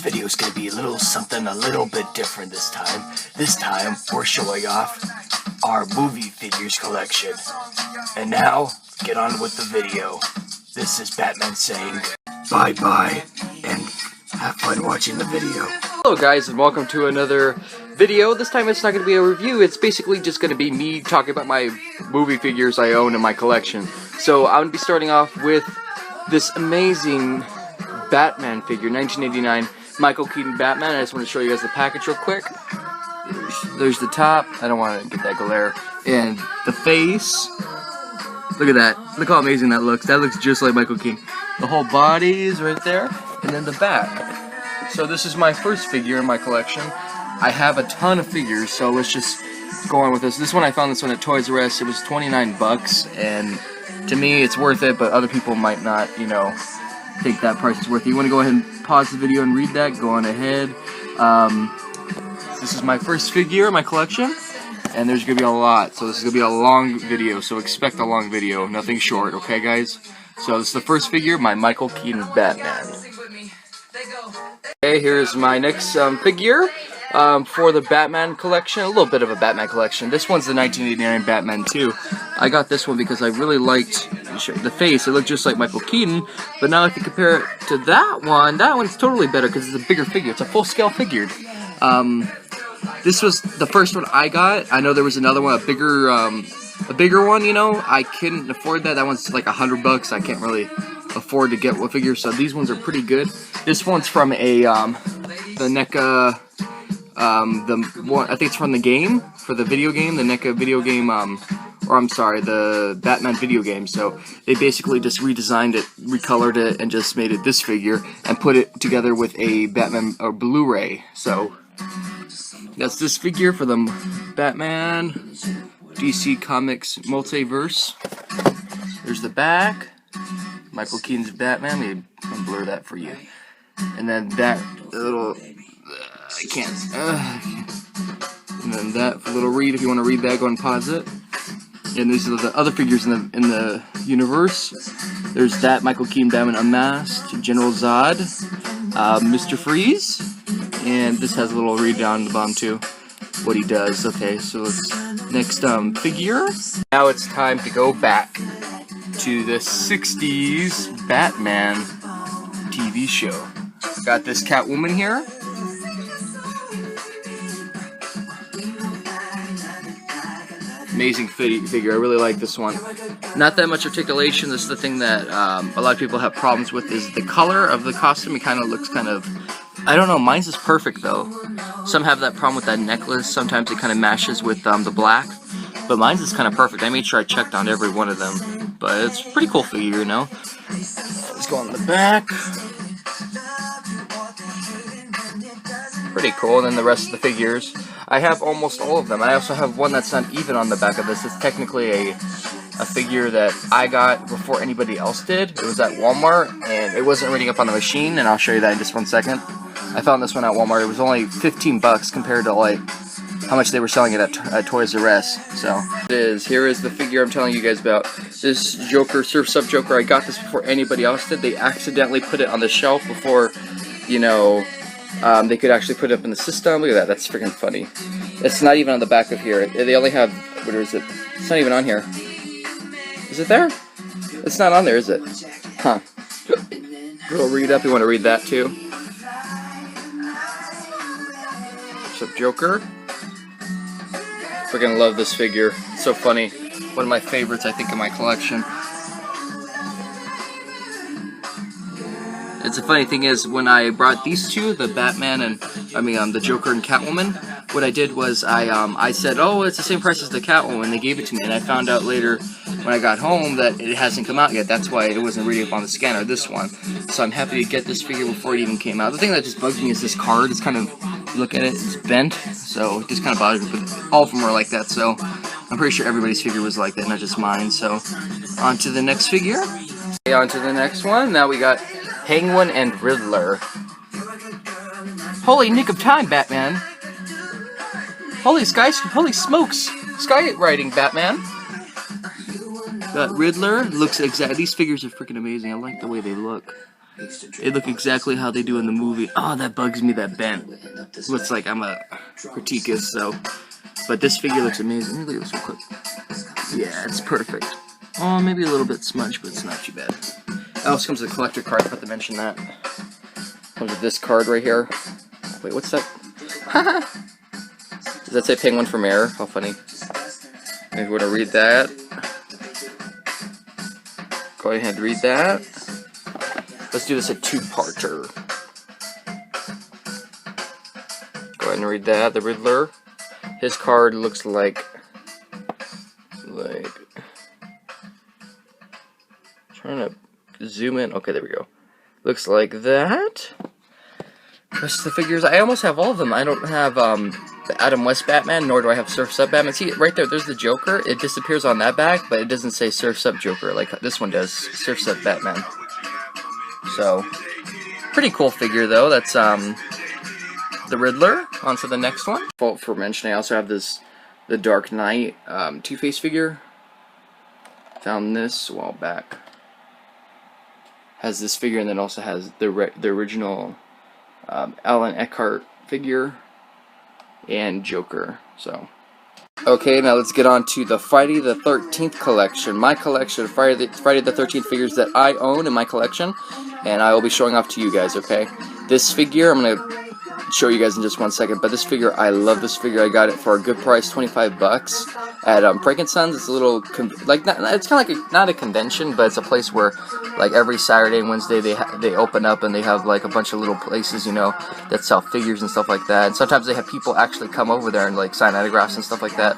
video is going to be a little bit different this time. This time, we're showing off our movie figures collection. And now, get on with the video. This is Batman saying bye-bye, and have fun watching the video. Hello guys, and welcome to another video. This time it's not going to be a review, it's basically just going to be me talking about my movie figures I own in my collection. So I'm going to be starting off with this amazing Batman figure, 1989 Michael Keaton Batman. I just want to show you guys the package real quick. There's the top, I don't want to get that glare, and the face. Look at that, look how amazing that looks. That looks just like Michael Keaton. The whole body is right there, and then the back. So this is my first figure in my collection. I have a ton of figures, so let's just go on with this. This one, I found this one at Toys R Us. It was 29 bucks, and to me it's worth it, but other people might not, you know, think that price is worth it. You want to go ahead and pause the video and read that, go on ahead. This is my first figure in my collection, and there's going to be a lot, so this is going to be a long video, so expect a long video, nothing short, okay guys? So this is the first figure, my Michael Keaton Batman. Okay, here's my next figure for the Batman collection, a little bit of a Batman collection. This one's the 1989 Batman 2. I got this one because I really liked the face. It looked just like Michael Keaton, but now if you compare it to that one's totally better because it's a bigger figure. It's a full-scale figure. This was the first one I got. I know there was another one, a bigger one, you know. I couldn't afford that. That one's like $100 bucks. I can't really afford to get one figure, so these ones are pretty good. This one's from a the NECA, the one I think it's from the game, for the video game, the NECA video game, or I'm sorry, the Batman video game. So they basically just redesigned it, recolored it, and just made it this figure and put it together with a Batman or Blu-ray. So that's this figure for the Batman DC Comics Multiverse. There's the back, Michael Keaton's Batman. Let me blur that for you. And then that little, I can't. And then that little read. If you want to read that, go and pause it. And these are the other figures in the universe. There's that Michael Keaton Batman Unmasked, General Zod, Mr. Freeze, and this has a little read down the bottom too, what he does. Okay, so let's next figure. Now it's time to go back to the 60s Batman TV show. Got this Catwoman here. Amazing figure. I really like this one. Not that much articulation. This is the thing that a lot of people have problems with, is the color of the costume. It kind of looks kind of, I don't know, mine's is perfect though. Some have that problem with that necklace. Sometimes it kind of matches with the black. But mine's is kind of perfect. I made sure I checked on every one of them. But it's a pretty cool figure, you know. Let's go on the back. Pretty cool. And then the rest of the figures, I have almost all of them. I also have one that's not even on the back of this. It's technically a figure that I got before anybody else did. It was at Walmart, and it wasn't reading up on the machine, and I'll show you that in just 1 second. I found this one at Walmart. It was only 15 bucks compared to like how much they were selling it at Toys R Us. So here is the figure I'm telling you guys about. This Joker, Surf's Up Joker, I got this before anybody else did. They accidentally put it on the shelf before, you know, they could actually put it up in the system. Look at that, that's freaking funny. It's not even on the back of here. They only have, where is it? It's not even on here. Is it there? It's not on there, is it? Huh. Little read up, you want to read that too. What's up, Joker? Freaking love this figure. It's so funny. One of my favorites, I think, in my collection. It's a funny thing is, when I brought these two, the Batman and, the Joker and Catwoman, what I did was I said, oh, it's the same price as the Catwoman. They gave it to me, and I found out later when I got home that it hasn't come out yet. That's why it wasn't reading up on the scanner, this one. So I'm happy to get this figure before it even came out. The thing that just bugs me is this card. It's kind of, look at it, it's bent, so it just kind of bothers me. But all of them were like that, so I'm pretty sure everybody's figure was like that, not just mine. So on to the next figure. Okay, on to the next one. Now we got Penguin and Riddler. Holy nick of time, Batman. Holy smokes. Skywriting, Batman. Got Riddler. Looks exact. These figures are freaking amazing. I like the way they look. They look exactly how they do in the movie. Oh, that bugs me, that bent. Looks like I'm a critiquist, so. But this figure looks amazing. Let me look at this real quick. Yeah, it's perfect. Oh, maybe a little bit smudged, but it's not too bad. It also comes with a collector card, I forgot to mention that. Comes with this card right here. Wait, what's that? Does that say Penguin from Air? How funny. If you want to read that, go ahead and read that. Let's do this a two-parter. Go ahead and read that. The Riddler. His card looks like trying to zoom in. Okay, there we go. Looks like that. Rest of the figures, I almost have all of them. I don't have the Adam West Batman, nor do I have Surf's Up Batman. See, right there, there's the Joker. It disappears on that back, but it doesn't say Surf's Up Joker like this one does. Surf's Up Batman. So, pretty cool figure though. That's the Riddler. On to the next one. For mentioning, I also have the Dark Knight Two-Face figure. Found this a while back. Has this figure, and then also has the original Alan Eckhart figure and Joker. So, okay, now let's get on to the Friday the 13th collection. My collection of Friday the 13th figures that I own in my collection, and I will be showing off to you guys. Okay, this figure I'm gonna show you guys in just one second, but this figure, I love this figure. I got it for a good price, 25 bucks at Frankenstein's. It's a little it's kind of like not a convention, but it's a place where like every Saturday and Wednesday they open up, and they have like a bunch of little places, you know, that sell figures and stuff like that. And sometimes they have people actually come over there and like sign autographs and stuff like that.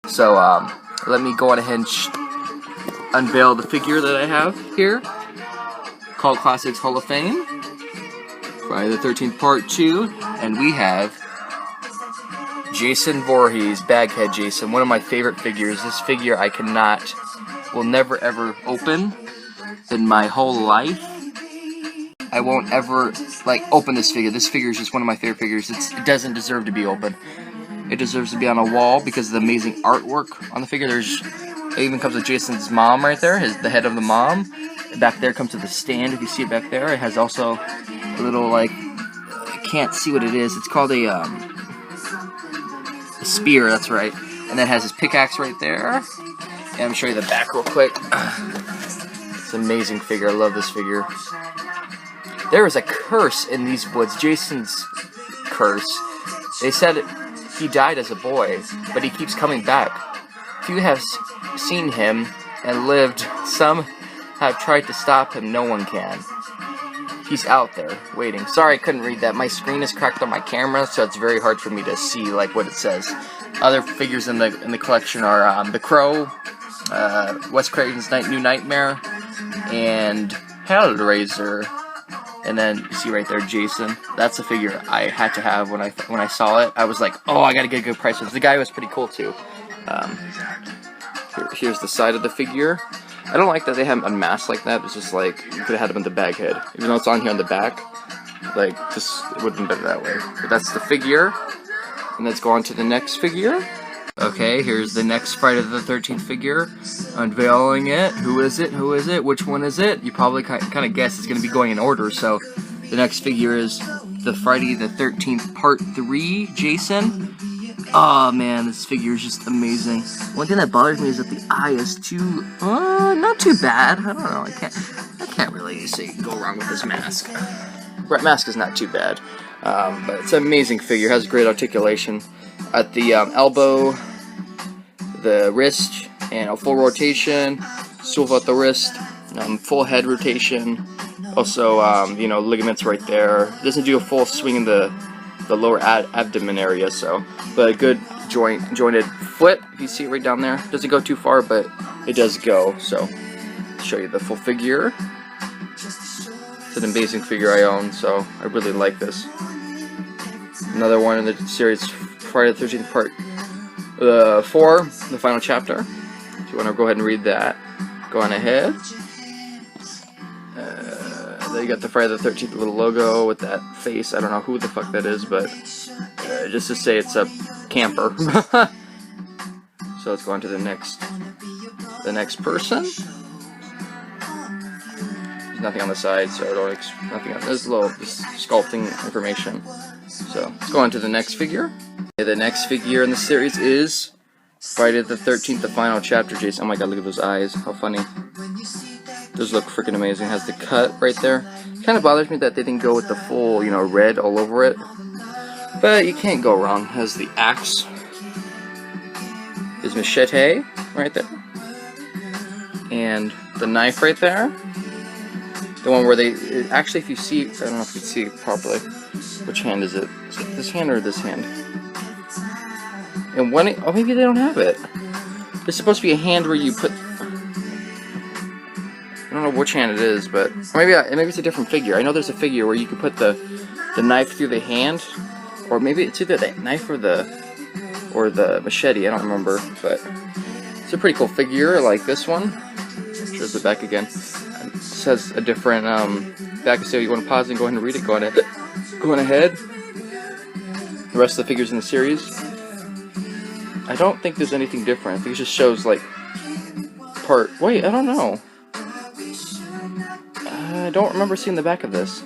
So let me go on ahead and unveil the figure that I have here, called Classics Hall of Fame, Friday the 13th Part 2, and we have Jason Voorhees, Baghead Jason, one of my favorite figures. This figure I will never ever open in my whole life. I won't ever open this figure. This figure is just one of my favorite figures. It doesn't deserve to be open. It deserves to be on a wall because of the amazing artwork on the figure. It even comes with Jason's mom right there, the head of the mom. Back there comes with the stand, if you see it back there. It has also a little, I can't see what it is. It's called a spear, that's right. And then it has his pickaxe right there. And I'm going to show you the back real quick. It's an amazing figure. I love this figure. There is a curse in these woods. Jason's curse. They said he died as a boy, but he keeps coming back. Few have seen him and lived. Some have tried to stop him. No one can. He's out there, waiting. Sorry I couldn't read that. My screen is cracked on my camera, so it's very hard for me to see what it says. Other figures in the collection are The Crow, Wes Craven's New Nightmare, and Hellraiser. And then you see right there, Jason. That's a figure I had to have when I saw it. I was like, oh, I gotta get a good price for this. The guy was pretty cool too. Here's the side of the figure. I don't like that they have a mask like that. It's just you could have had him in the bag head. Even though it's on here on the back, this it would have been better that way. But that's the figure. And let's go on to the next figure. Okay, here's the next Friday the 13th figure. Unveiling it. Who is it? Who is it? Which one is it? You probably kind of guess it's going to be going in order. So the next figure is the Friday the 13th Part 3 Jason. Oh man, this figure is just amazing. One thing that bothers me is that the eye is not too bad. I don't know. I can't really say go wrong with this mask. Red mask is not too bad, but it's an amazing figure. It has great articulation at the elbow, the wrist, and a full rotation. swivel at the wrist, full head rotation. Also, you know, ligaments right there. Doesn't do a full swing in the lower abdomen area, so, but a good jointed foot. If you see it right down there, doesn't go too far, but it does go. So, I'll show you the full figure. It's an amazing figure I own, so I really like this. Another one in the series, Friday the 13th part 4, the final chapter. If you want to go ahead and read that, go on ahead. Then you got the Friday the 13th little logo with that face. I don't know who the fuck that is, but just to say it's a camper. So let's go on to the next person. There's nothing on the side, so I don't nothing on. There's a little sculpting information. So let's go on to the next figure. The next figure in the series is Friday the 13th, the final chapter. Jason, oh my god, look at those eyes. How funny. Those look freaking amazing. It has the cut right there. It kind of bothers me that they didn't go with the full, you know, red all over it. But you can't go wrong. It has the axe. There's machete right there. And the knife right there. The one where they, actually if you see, I don't know if you can see it properly. Which hand is it? Is it this hand or this hand? And one, oh maybe they don't have it. There's supposed to be a hand where you put, I don't know which hand it is, but maybe it's a different figure. I know there's a figure where you can put the knife through the hand, or maybe it's either the knife or the machete. I don't remember, but it's a pretty cool figure. I like this one. Shows the back again. It says a different back. So you want to pause and go ahead and read it. Go on ahead. The rest of the figures in the series, I don't think there's anything different. I think it just shows like part. Wait, I don't know. I don't remember seeing the back of this.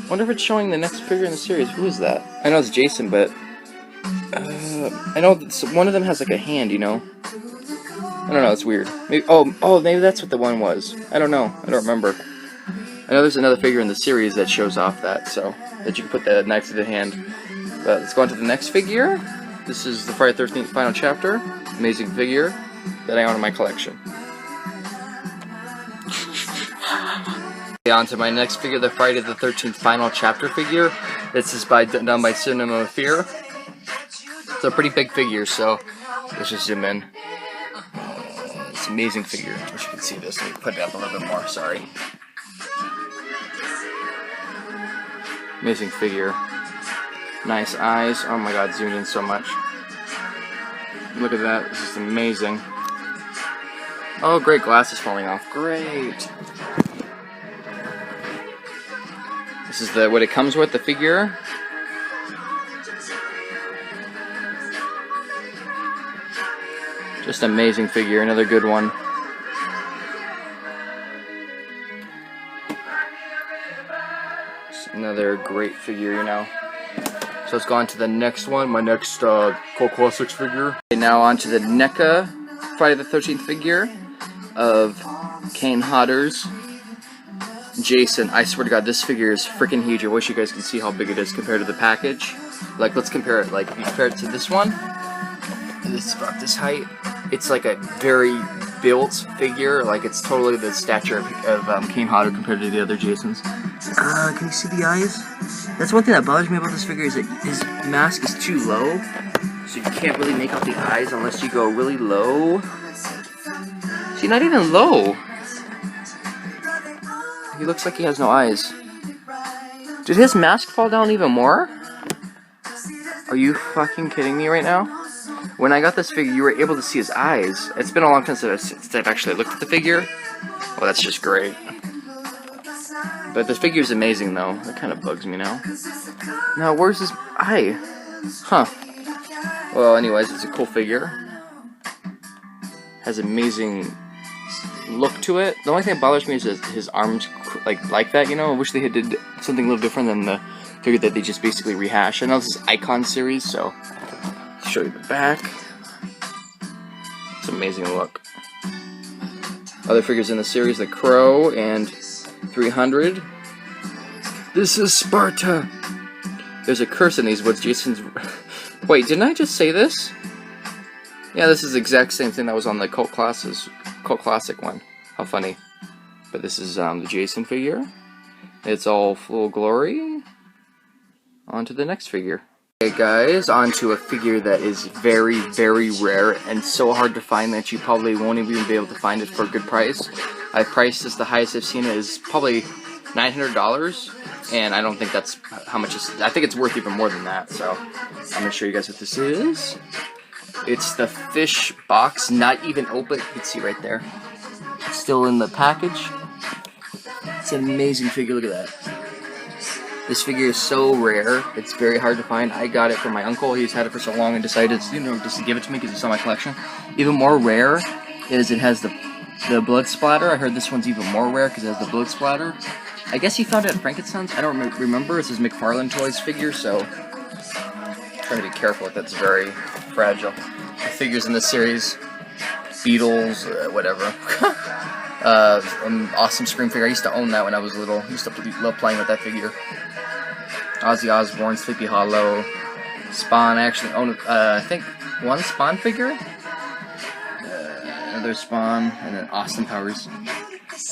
Wonder if it's showing the next figure in the series. Who is that? I know it's Jason, but I know one of them has like a hand, you know. I don't know. It's weird. Maybe maybe that's what the one was. I don't know. I don't remember. I know there's another figure in the series that shows off that, so that you can put the knife to the hand. But let's go on to the next figure. This is the Friday the 13th final chapter. Amazing figure that I own in my collection. On to my next figure, the Friday the 13th final chapter figure. This is done by Cinema Fear. It's a pretty big figure, so let's just zoom in. It's an amazing figure. I wish you could see this. Let me put it up a little bit more, sorry. Amazing figure. Nice eyes. Oh my god, zoomed in so much. Look at that. This is amazing. Oh, great. Glasses falling off. Great. This is what it comes with, the figure. Just amazing figure. Another good one. Just another great figure, you know. So let's go on to the next one, my next Cult Classics figure. Okay, now on to the N.E.C.A. Friday the 13th figure of Kane Hodder's Jason. I swear to god, this figure is freaking huge. I wish you guys can see how big it is compared to the package. Like, let's compare it. Like, if you compare it to this one, it's about this height. It's like a very built figure. Like, it's totally the stature of Kane Hodder compared to the other Jasons. Can you see the eyes? That's one thing that bothers me about this figure, is that his mask is too low, so you can't really make out the eyes unless you go really low. See, not even low. He looks like he has no eyes. Did his mask fall down even more? Are you fucking kidding me right now? When I got this figure, you were able to see his eyes. It's been a long time since I've actually looked at the figure. Oh, that's just great. But the figure's amazing, though. That kind of bugs me now. Now, where's his eye? Huh. Well, anyways, it's a cool figure. Has amazing look to it. The only thing that bothers me is that his arms like that, you know. I wish they had did something a little different than the figure that they just basically rehashed. I know this is Icon series, so I'll show you the back. It's an amazing look. Other figures in the series, the Crow and 300. This is Sparta. There's a curse in these woods. Jason's. Wait, didn't I just say this? Yeah, this is the exact same thing that was on the Cult Classic one. How funny. But this is the Jason figure. It's all full glory. On to the next figure. Okay guys, on to a figure that is very, very rare and so hard to find that you probably won't even be able to find it for a good price. I priced this, the highest I've seen it is probably $900, and I don't think that's how much it's, I think it's worth even more than that, so I'm going to show you guys what this is. It's the fish box, not even open, you can see right there. It's still in the package. It's an amazing figure, look at that. This figure is so rare, it's very hard to find. I got it from my uncle, he's had it for so long and decided, you know, just to give it to me because it's on my collection. Even more rare is it has the blood splatter. I heard this one's even more rare because it has the blood splatter. I guess he found it at Frankenstein's, I don't remember, it's his McFarlane Toys figure, so try to be careful with that, it's very fragile. The figures in this series, Beatles, whatever. An awesome Scream figure. I used to own that when I was little. I used to love playing with that figure. Ozzy Osbourne, Sleepy Hollow, Spawn. I actually own, I think, one Spawn figure. Another Spawn, and then Austin Powers. And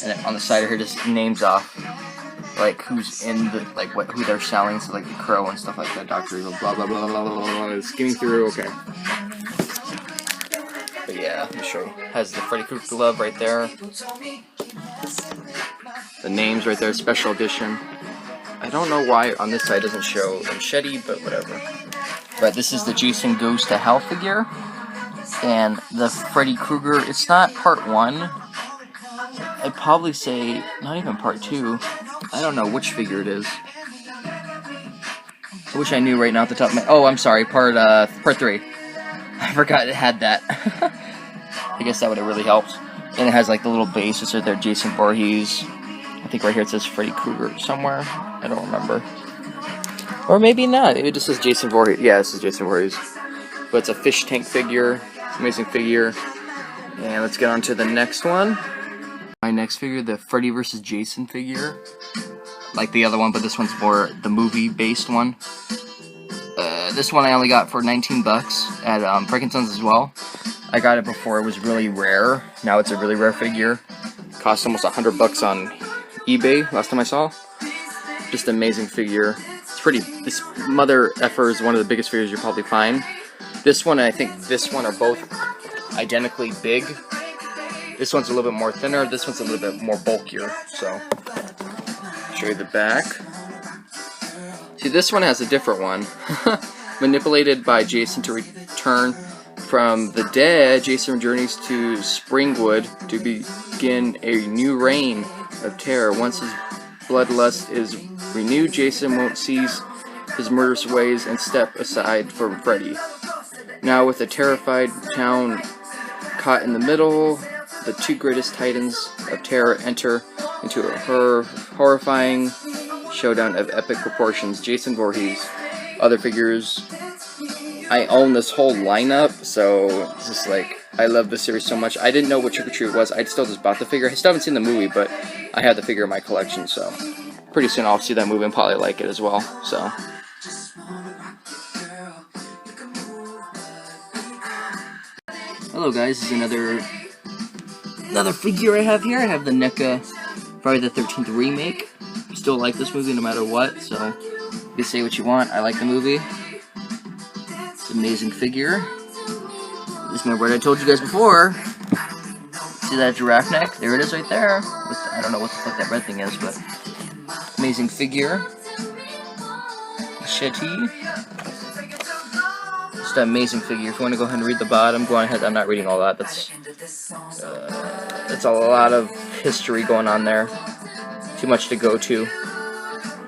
then on the side of here, just names off, like who's in the, like who they're selling. So like the Crow and stuff like that. Dr. Evil, blah blah blah blah blah blah. It's skimming through. Okay. But yeah, let me show you. Has the Freddy Krueger glove right there. The names right there, special edition. I don't know why on this side doesn't show the machete, but whatever. But this is the Jason Goes to Hell figure. And the Freddy Krueger, it's not part 1. I'd probably say, not even part 2. I don't know which figure it is. I wish I knew right now at the top of my... Oh, I'm sorry, part 3. I forgot it had that. I guess that would have really helped. And it has like the little base, it's right there, Jason Voorhees. I think right here it says Freddy Krueger somewhere. I don't remember. Or maybe not. Maybe it just says Jason Voorhees. Yeah, this is Jason Voorhees. But it's a fish tank figure. It's an amazing figure. And let's get on to the next one. My next figure, the Freddy vs. Jason figure. Like the other one, but this one's more the movie-based one. This one I only got for 19 bucks at Frankenstein's as well. I got it before it was really rare. Now it's a really rare figure. Cost almost 100 bucks on eBay last time I saw. Just an amazing figure. It's pretty. This mother effer is one of the biggest figures you'll probably find. This one and I think this one are both identically big. This one's a little bit more thinner. This one's a little bit more bulkier. So, show you the back. See, this one has a different one. Manipulated by Jason to return from the dead, Jason journeys to Springwood to begin a new reign of terror. Once his bloodlust is renewed, Jason won't cease his murderous ways and step aside from Freddy. Now with a terrified town caught in the middle, the two greatest titans of terror enter into a horrifying showdown of epic proportions. Jason Voorhees. Other figures. I own this whole lineup, so it's just like, I love this series so much. I didn't know what Trick or Treat was. I still just bought the figure. I still haven't seen the movie, but I have the figure in my collection, so pretty soon I'll see that movie and probably like it as well. So hello guys, this is another figure I have here. I have the NECA Friday the 13th remake. Still like this movie no matter what, so you can say what you want. I like the movie. It's an amazing figure. Just remember what I told you guys before. See that giraffe neck? There it is right there. I don't know what the fuck that red thing is, but amazing figure. Machete. Just an amazing figure. If you want to go ahead and read the bottom, go on ahead. I'm not reading all that. That's a lot of history going on there. Too much to go to.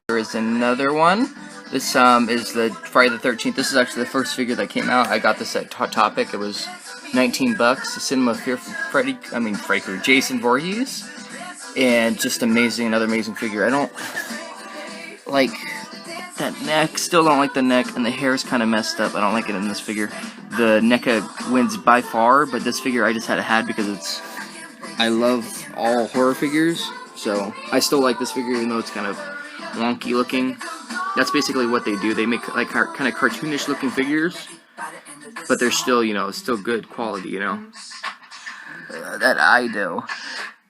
There is another one. This is the Friday the 13th. This is actually the first figure that came out. I got this at Hot Topic. It was 19 bucks. The Cinema Fear Jason Voorhees. And just amazing, another amazing figure. I don't like that neck. Still don't like the neck, and the hair is kind of messed up. I don't like it in this figure. The NECA wins by far, but this figure I just had because I love all horror figures. So I still like this figure, even though it's kind of wonky looking. That's basically what they do. They make like kind of cartoonish looking figures, but they're still, you know, still good quality, you know. That eye though,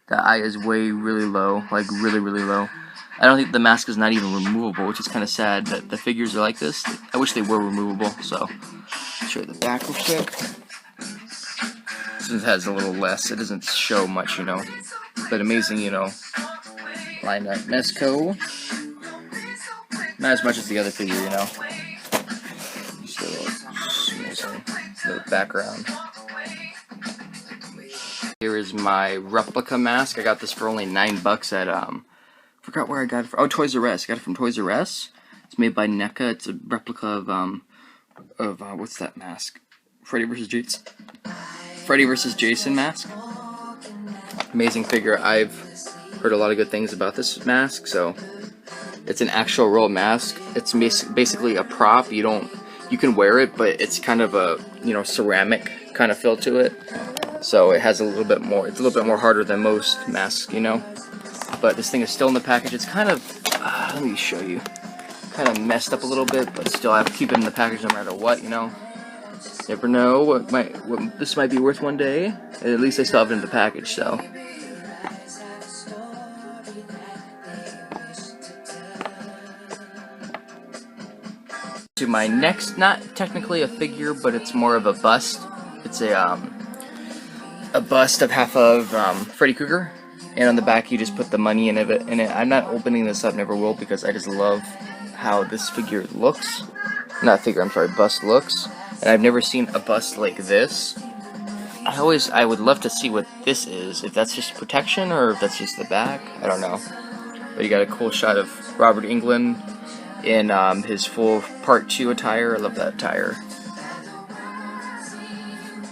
that eye is really low, like really low. I don't think the mask is not even removable, which is kind of sad that the figures are like this. I wish they were removable. So, I'll show you the back real quick. This has a little less. It doesn't show much, you know, but amazing, you know. Line up N.E.C.A. Not as much as the other figure, you know. Just a little background. Here is my replica mask. I got this for only $9 at forgot where I got it from. Oh, Toys R Us. I got it from Toys R Us. It's made by N.E.C.A. It's a replica of what's that mask? Freddy vs. Jason mask. Amazing figure. I've heard a lot of good things about this mask. So it's an actual real mask. It's basically a prop. You can wear it, but it's kind of a, you know, ceramic kind of feel to it. So it has a little bit more. It's a little bit more harder than most masks, you know. But this thing is still in the package. It's kind of, let me show you, kind of messed up a little bit, but still I have to keep it in the package no matter what, you know. Never know what this might be worth one day. And at least I still have it in the package, so. To my next, not technically a figure, but it's more of a bust. It's a bust of half of Freddy Krueger. And on the back, you just put the money in it. I'm not opening this up, never will, because I just love how this figure looks. Not figure, I'm sorry, bust looks. And I've never seen a bust like this. I would love to see what this is. If that's just protection or if that's just the back. I don't know. But you got a cool shot of Robert Englund in his full Part 2 attire. I love that attire.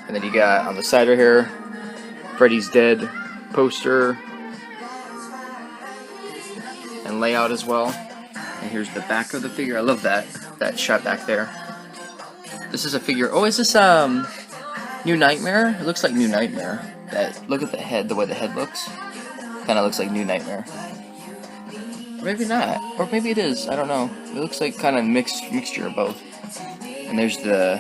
And then you got on the side right here, Freddy's Dead poster and layout as well. And here's the back of the figure. I love that shot back there. This is a figure. Oh, is this New Nightmare? It looks like New Nightmare. Look at the head, the way the head looks. Kind of looks like New Nightmare. Or maybe not. Or maybe it is. I don't know. It looks like kind of mixture of both. And there's the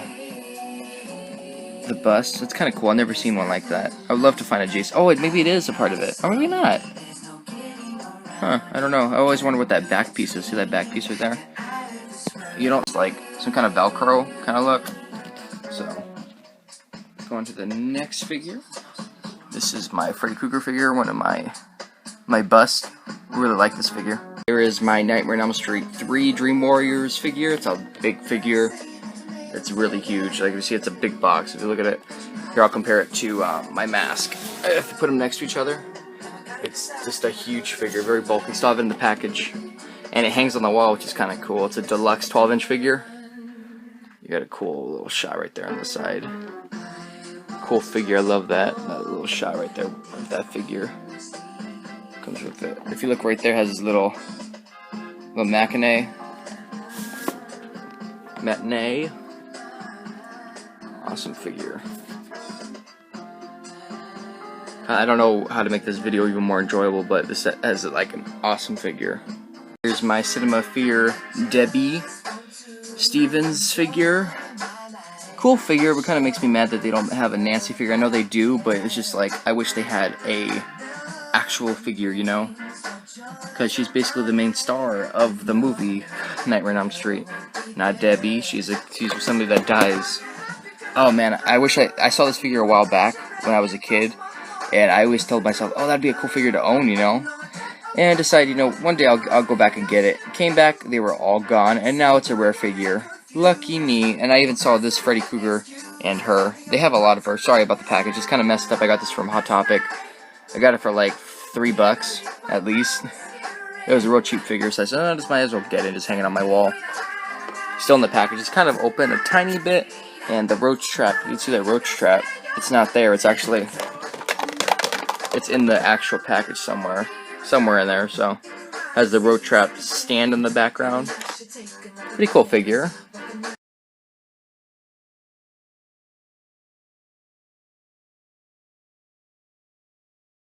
bust. It's kind of cool. I've never seen one like that. I would love to find a Jason. Oh, maybe it is a part of it. Or maybe not. Huh, I don't know. I always wonder what that back piece is. See that back piece right there? You know, it's like some kind of Velcro kind of look. So, let's go on to the next figure. This is my Freddy Krueger figure, one of my busts. I really like this figure. Here is my Nightmare on Elm Street 3 Dream Warriors figure. It's a big figure. It's really huge. Like you see, it's a big box. If you look at it, here I'll compare it to my mask. If you put them next to each other, it's just a huge figure, very bulky. Still have it in the package, and it hangs on the wall, which is kind of cool. It's a deluxe 12-inch figure. You got a cool little shot right there on the side. Cool figure. I love that little shot right there of that figure. Comes with it. If you look right there, it has this little matinee. Awesome figure. I don't know how to make this video even more enjoyable, but this has like an awesome figure. Here's my Cinema Fear Debbie Stevens figure. Cool figure, but kind of makes me mad that they don't have a Nancy figure. I know they do, but it's just like I wish they had a actual figure, you know? Because she's basically the main star of the movie Nightmare on Elm Street. Not Debbie. She's somebody that dies. Oh man, I wish I saw this figure a while back when I was a kid, and I always told myself, oh, that'd be a cool figure to own, you know? And I decided, you know, one day I'll go back and get it. Came back, they were all gone, and now it's a rare figure. Lucky me. And I even saw this Freddy Krueger and her. They have a lot of her. Sorry about the package. It's kind of messed up. I got this from Hot Topic. I got it for like $3 at least. It was a real cheap figure, so I said, oh, I just might as well get it. Just hanging on my wall. Still in the package. It's kind of open a tiny bit. And the roach trap, you can see that roach trap. It's not there. It's actually, it's in the actual package somewhere in there. So has the roach trap stand in the background. Pretty cool figure.